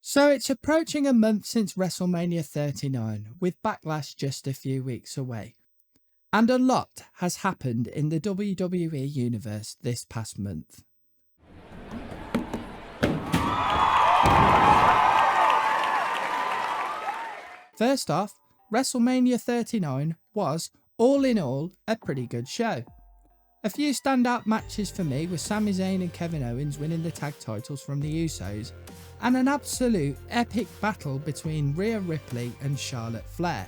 So it's approaching a month since WrestleMania 39, with Backlash just a few weeks away. And a lot has happened in the WWE universe this past month. First off, WrestleMania 39 was, all in all, a pretty good show. A few standout matches for me were Sami Zayn and Kevin Owens winning the tag titles from the Usos, and an absolute epic battle between Rhea Ripley and Charlotte Flair.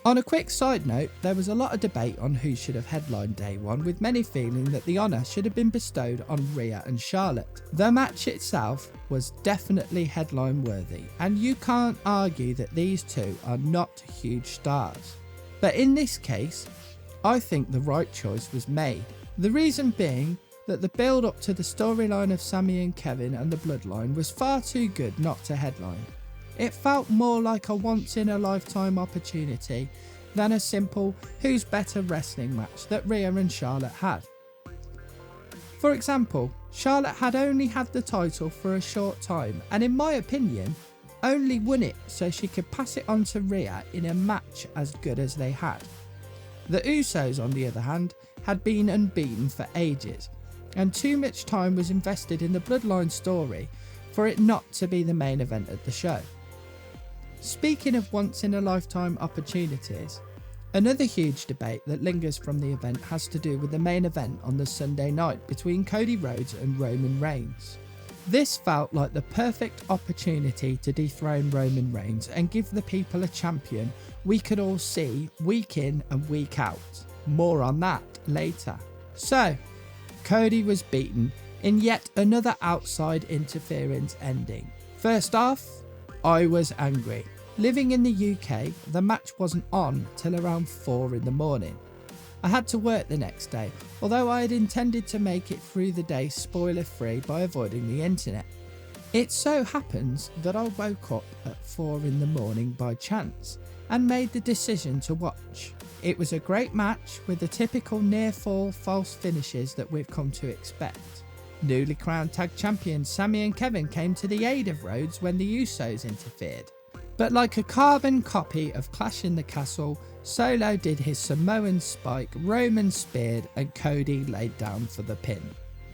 On a quick side note, there was a lot of debate on who should have headlined day one, with many feeling that the honour should have been bestowed on Rhea and Charlotte. The match itself was definitely headline worthy, and you can't argue that these two are not huge stars. But in this case, I think the right choice was made. The reason being that the build up to the storyline of Sami and Kevin and the Bloodline was far too good not to headline. It felt more like a once in a lifetime opportunity than a simple who's better wrestling match that Rhea and Charlotte had. For example, Charlotte had only had the title for a short time, and in my opinion only won it so she could pass it on to Rhea in a match as good as they had. The Usos, on the other hand, had been unbeaten for ages, and too much time was invested in the Bloodline story for it not to be the main event at the show. Speaking of once in a lifetime opportunities, another huge debate that lingers from the event has to do with the main event on the Sunday night between Cody Rhodes and Roman Reigns. This felt like the perfect opportunity to dethrone Roman Reigns and give the people a champion we could all see week in and week out. More on that later. So, Cody was beaten in yet another outside interference ending. First off, I was angry. Living in the UK, the match wasn't on till around 4 in the morning. I had to work the next day, although I had intended to make it through the day spoiler free by avoiding the internet. It so happens that I woke up at 4 in the morning by chance and made the decision to watch. It was a great match with the typical near fall false finishes that we've come to expect. Newly crowned tag champions Sami and Kevin came to the aid of Rhodes when the Usos interfered. But like a carbon copy of Clash in the Castle, Solo did his Samoan spike, Roman speared, and Cody laid down for the pin.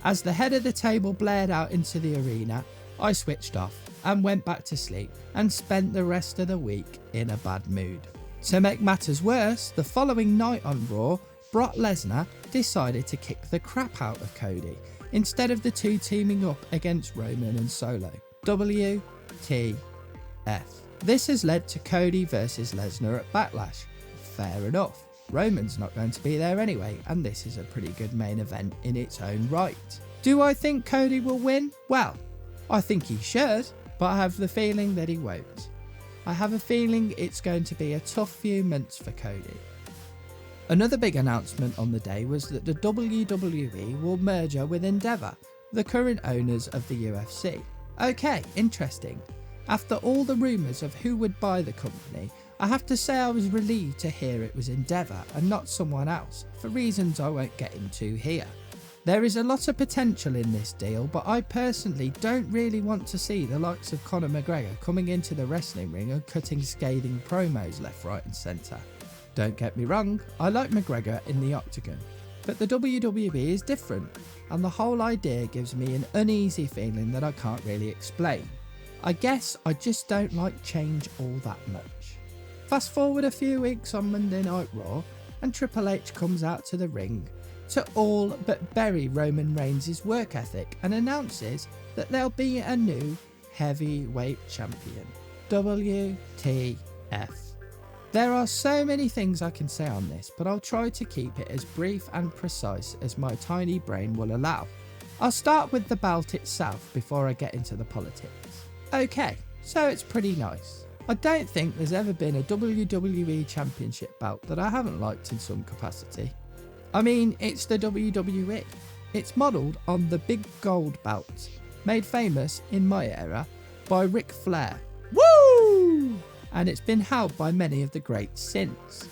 As the head of the table blared out into the arena, I switched off and went back to sleep and spent the rest of the week in a bad mood. To make matters worse, the following night on Raw, Brock Lesnar decided to kick the crap out of Cody instead of the two teaming up against Roman and Solo. WTF. This has led to Cody versus Lesnar at Backlash. Fair enough. Roman's not going to be there anyway, and this is a pretty good main event in its own right. Do I think Cody will win? Well, I think he should, but I have the feeling that he won't. I have a feeling it's going to be a tough few months for Cody. Another big announcement on the day was that the WWE will merger with Endeavour, the current owners of the UFC. Okay, interesting. After all the rumours of who would buy the company, I have to say I was relieved to hear it was Endeavour and not someone else, for reasons I won't get into here. There is a lot of potential in this deal, but I personally don't really want to see the likes of Conor McGregor coming into the wrestling ring and cutting scathing promos left, right and centre. Don't get me wrong, I like McGregor in the octagon, but the WWE is different, and the whole idea gives me an uneasy feeling that I can't really explain. I guess I just don't like change all that much. Fast forward a few weeks on Monday Night Raw, and Triple H comes out to the ring to all but bury Roman Reigns' work ethic and announces that there'll be a new heavyweight champion. WTF. There are so many things I can say on this, but I'll try to keep it as brief and precise as my tiny brain will allow. I'll start with the belt itself before I get into the politics. Okay, so it's pretty nice. I don't think there's ever been a WWE Championship belt that I haven't liked in some capacity. I mean, it's the WWE. It's modelled on the big gold belt, made famous in my era by Ric Flair. Woo! And it's been held by many of the greats since.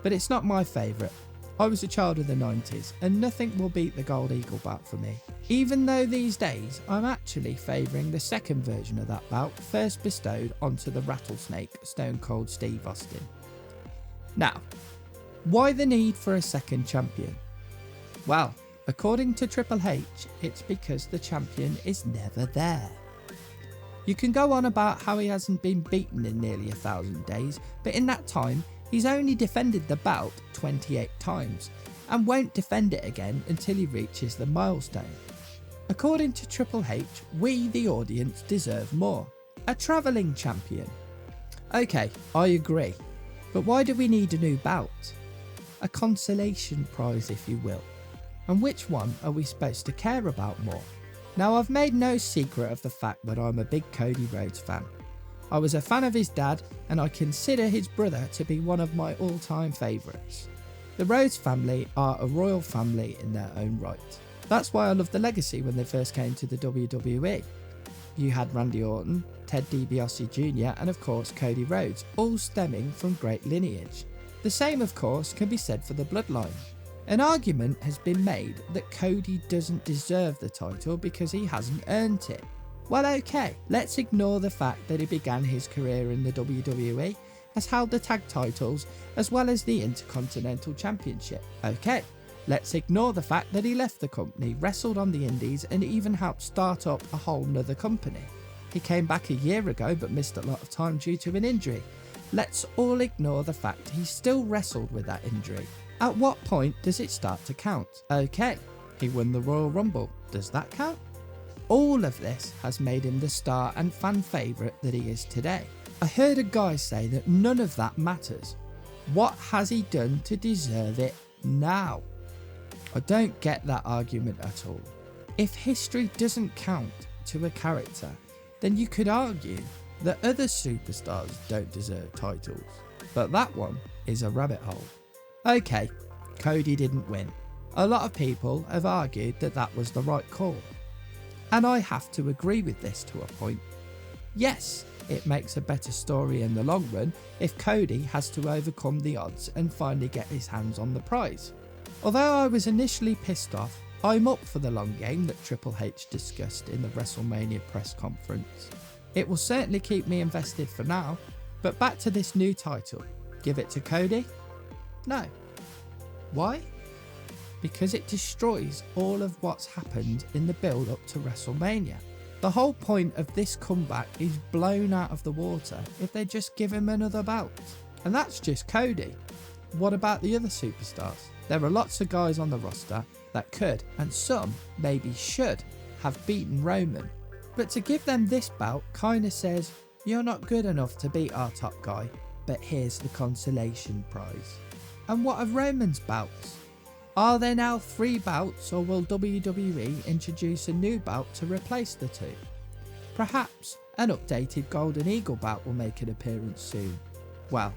But it's not my favourite. I was a child of the 90s and nothing will beat the Gold Eagle bout for me. Even though these days I'm actually favouring the second version of that bout first bestowed onto the Rattlesnake Stone Cold Steve Austin. Now, why the need for a second champion? Well, according to Triple H, it's because the champion is never there. You can go on about how he hasn't been beaten in nearly 1,000 days, but in that time, he's only defended the belt 28 times and won't defend it again until he reaches the milestone. According to Triple H, we, the audience, deserve more. A travelling champion. Okay, I agree, but why do we need a new bout? A consolation prize, if you will. And which one are we supposed to care about more? Now, I've made no secret of the fact that I'm a big Cody Rhodes fan. I was a fan of his dad and I consider his brother to be one of my all-time favourites. The Rhodes family are a royal family in their own right. That's why I loved the legacy when they first came to the WWE. You had Randy Orton, Ted DiBiase Jr. and of course Cody Rhodes, all stemming from great lineage. The same of course can be said for the bloodline. An argument has been made that Cody doesn't deserve the title because he hasn't earned it. Well, okay, let's ignore the fact that he began his career in the WWE, has held the tag titles as well as the Intercontinental Championship. Okay, let's ignore the fact that he left the company, wrestled on the indies and even helped start up a whole nother company. He came back a year ago but missed a lot of time due to an injury. Let's all ignore the fact he still wrestled with that injury. At what point does it start to count? Okay, he won the Royal Rumble. Does that count? All of this has made him the star and fan favourite that he is today. I heard a guy say that none of that matters. What has he done to deserve it now? I don't get that argument at all. If history doesn't count to a character, then you could argue that other superstars don't deserve titles. But that one is a rabbit hole. Okay, Cody didn't win. A lot of people have argued that that was the right call. And I have to agree with this to a point. Yes, it makes a better story in the long run if Cody has to overcome the odds and finally get his hands on the prize. Although I was initially pissed off, I'm up for the long game that Triple H discussed in the Wrestlemania press conference. It will certainly keep me invested for now, but back to this new title. Give it to Cody? No. Why? Because it destroys all of what's happened in the build up to WrestleMania. The whole point of this comeback is blown out of the water if they just give him another bout. And that's just Cody. What about the other superstars? There are lots of guys on the roster that could, and some maybe should, have beaten Roman. But to give them this bout kinda says, you're not good enough to beat our top guy, but here's the consolation prize. And what of Roman's bouts? Are there now 3 bouts, or will WWE introduce a new bout to replace the 2? Perhaps an updated Golden Eagle bout will make an appearance soon. Well,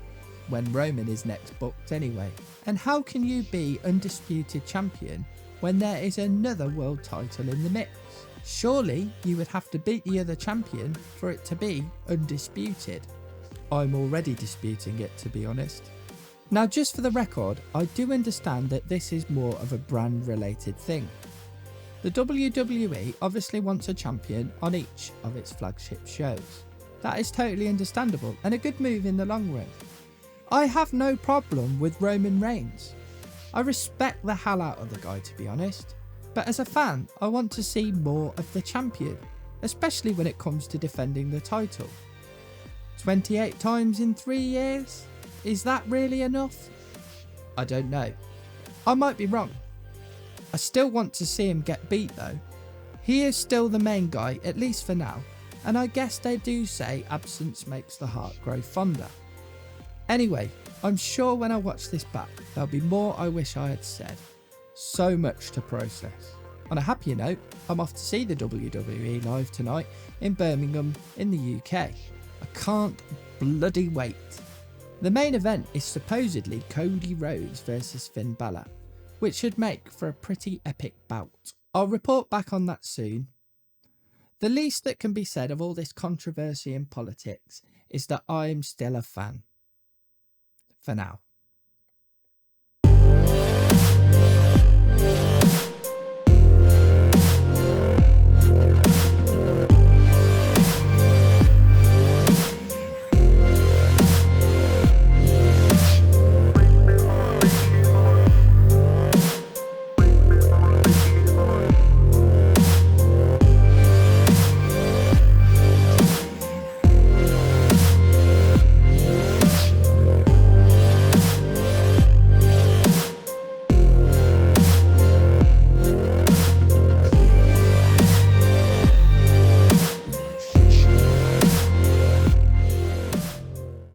when Roman is next booked anyway. And how can you be undisputed champion when there is another world title in the mix? Surely you would have to beat the other champion for it to be undisputed. I'm already disputing it, to be honest. Now, just for the record, I do understand that this is more of a brand related thing. The WWE obviously wants a champion on each of its flagship shows. That is totally understandable and a good move in the long run. I have no problem with Roman Reigns. I respect the hell out of the guy, to be honest. But as a fan, I want to see more of the champion, especially when it comes to defending the title. 28 times in 3 years? Is that really enough? I don't know. I might be wrong. I still want to see him get beat though. He is still the main guy, at least for now, and I guess they do say absence makes the heart grow fonder. Anyway, I'm sure when I watch this back, there'll be more I wish I had said. So much to process. On a happier note, I'm off to see the WWE live tonight in Birmingham in the UK. I can't bloody wait. The main event is supposedly Cody Rhodes versus Finn Balor, which should make for a pretty epic bout. I'll report back on that soon. The least that can be said of all this controversy in politics is that I'm still a fan. For now.